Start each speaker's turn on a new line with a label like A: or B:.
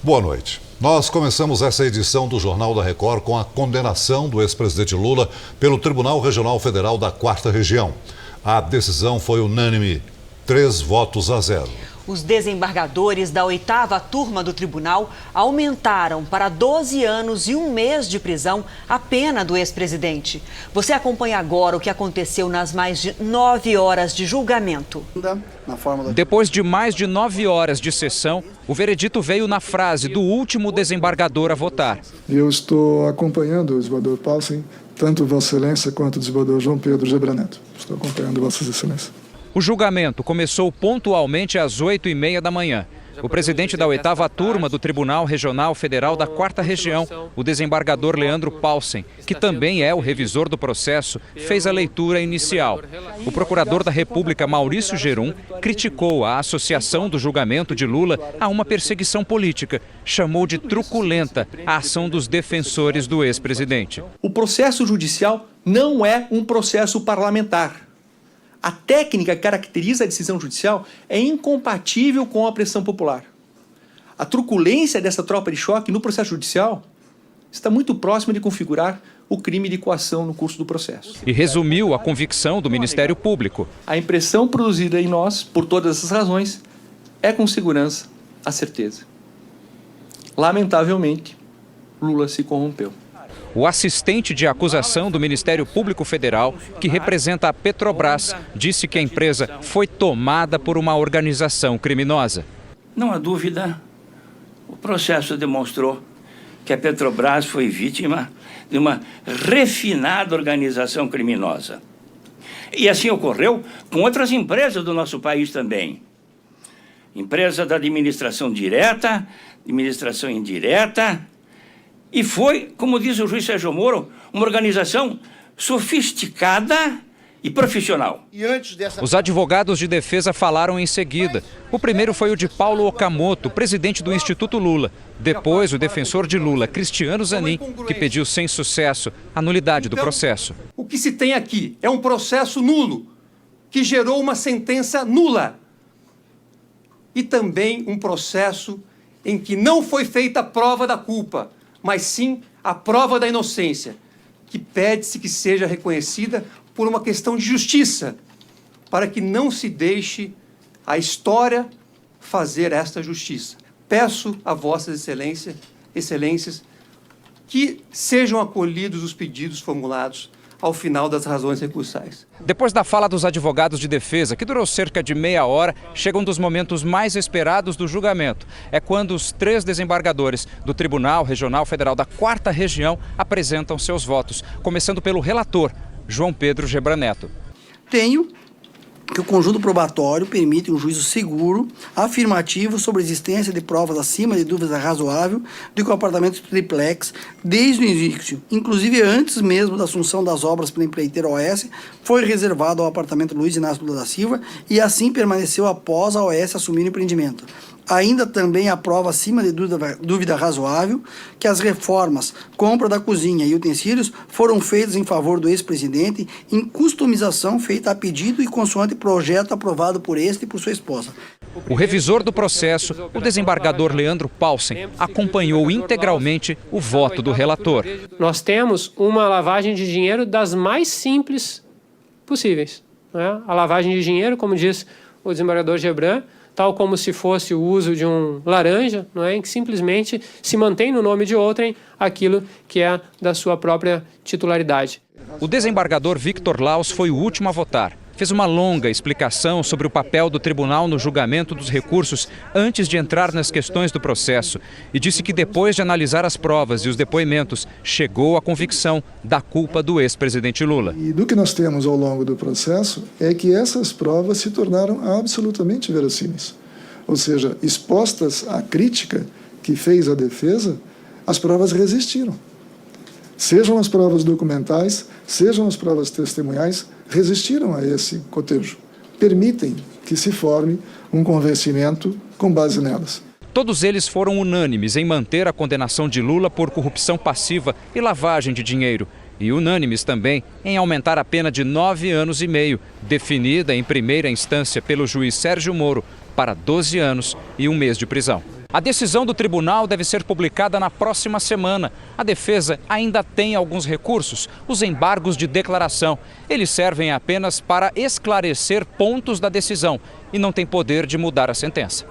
A: Boa noite. Nós começamos essa edição do Jornal da Record com a condenação do ex-presidente Lula pelo Tribunal Regional Federal da 4ª Região. A decisão foi unânime, 3-0.
B: Os desembargadores da 8ª turma do tribunal aumentaram para 12 anos e 1 mês de prisão a pena do ex-presidente. Você acompanha agora o que aconteceu nas mais de 9 horas de julgamento.
C: Depois de mais de 9 horas de sessão, o veredito veio na frase do último desembargador a votar.
D: Eu estou acompanhando o desembargador Paulsen, tanto Vossa Excelência quanto o desembargador João Pedro Gebraneto. Estou acompanhando Vossas Excelências.
C: O julgamento começou pontualmente às 8h30 da manhã. O presidente da 8ª turma do Tribunal Regional Federal da 4ª Região, o desembargador Leandro Paulsen, que também é o revisor do processo, fez a leitura inicial. O procurador da República, Maurício Gerum, criticou a associação do julgamento de Lula a uma perseguição política. Chamou de truculenta a ação dos defensores do ex-presidente.
E: O processo judicial não é um processo parlamentar. A técnica que caracteriza a decisão judicial é incompatível com a pressão popular. A truculência dessa tropa de choque no processo judicial está muito próxima de configurar o crime de coação no curso do processo.
C: E resumiu a convicção do Ministério Público.
E: A impressão produzida em nós, por todas essas razões, é com segurança a certeza. Lamentavelmente, Lula se corrompeu.
C: O assistente de acusação do Ministério Público Federal, que representa a Petrobras, disse que a empresa foi tomada por uma organização criminosa.
F: Não há dúvida, o processo demonstrou que a Petrobras foi vítima de uma refinada organização criminosa. E assim ocorreu com outras empresas do nosso país também. Empresa da administração direta, administração indireta. E foi, como diz o juiz Sérgio Moro, uma organização sofisticada e profissional.
C: Os advogados de defesa falaram em seguida. O primeiro foi o de Paulo Okamoto, presidente do Instituto Lula. Depois, o defensor de Lula, Cristiano Zanin, que pediu sem sucesso a nulidade do processo.
G: O que se tem aqui é um processo nulo, que gerou uma sentença nula. E também um processo em que não foi feita a prova da culpa, mas sim a prova da inocência, que pede-se que seja reconhecida por uma questão de justiça, para que não se deixe a história fazer esta justiça. Peço a vossas excelências que sejam acolhidos os pedidos formulados ao final das razões recursais.
C: Depois da fala dos advogados de defesa, que durou cerca de meia hora, chega um dos momentos mais esperados do julgamento. É quando os 3 desembargadores do Tribunal Regional Federal da 4ª Região apresentam seus votos, começando pelo relator, João Pedro Gebraneto.
H: Tenho que o conjunto probatório permite um juízo seguro, afirmativo sobre a existência de provas acima de dúvida razoável de que o apartamento triplex, desde o início, inclusive antes mesmo da assunção das obras pela empreiteira OS, foi reservado ao apartamento Luiz Inácio Lula da Silva e assim permaneceu após a OS assumir o empreendimento. Ainda também a prova acima de dúvida razoável que as reformas, compra da cozinha e utensílios foram feitas em favor do ex-presidente em customização feita a pedido e consoante projeto aprovado por este e por sua esposa.
C: O revisor do processo, o desembargador Leandro Paulsen, acompanhou integralmente o voto do relator.
I: Nós temos uma lavagem de dinheiro das mais simples possíveis, né? A lavagem de dinheiro, como diz o desembargador Gebran, tal como se fosse o uso de um laranja, não é? Em que simplesmente se mantém no nome de outrem aquilo que é da sua própria titularidade.
C: O desembargador Victor Laus foi o último a votar. Fez uma longa explicação sobre o papel do tribunal no julgamento dos recursos antes de entrar nas questões do processo e disse que depois de analisar as provas e os depoimentos, chegou à convicção da culpa do ex-presidente Lula.
D: E do que nós temos ao longo do processo é que essas provas se tornaram absolutamente verossímeis. Ou seja, expostas à crítica que fez a defesa, as provas resistiram. Sejam as provas documentais, sejam as provas testemunhais, resistiram a esse cotejo. Permitem que se forme um convencimento com base nelas.
C: Todos eles foram unânimes em manter a condenação de Lula por corrupção passiva e lavagem de dinheiro. E unânimes também em aumentar a pena de 9 anos e meio, definida em primeira instância pelo juiz Sérgio Moro, para 12 anos e 1 mês de prisão. A decisão do tribunal deve ser publicada na próxima semana. A defesa ainda tem alguns recursos, os embargos de declaração. Eles servem apenas para esclarecer pontos da decisão e não têm poder de mudar a sentença.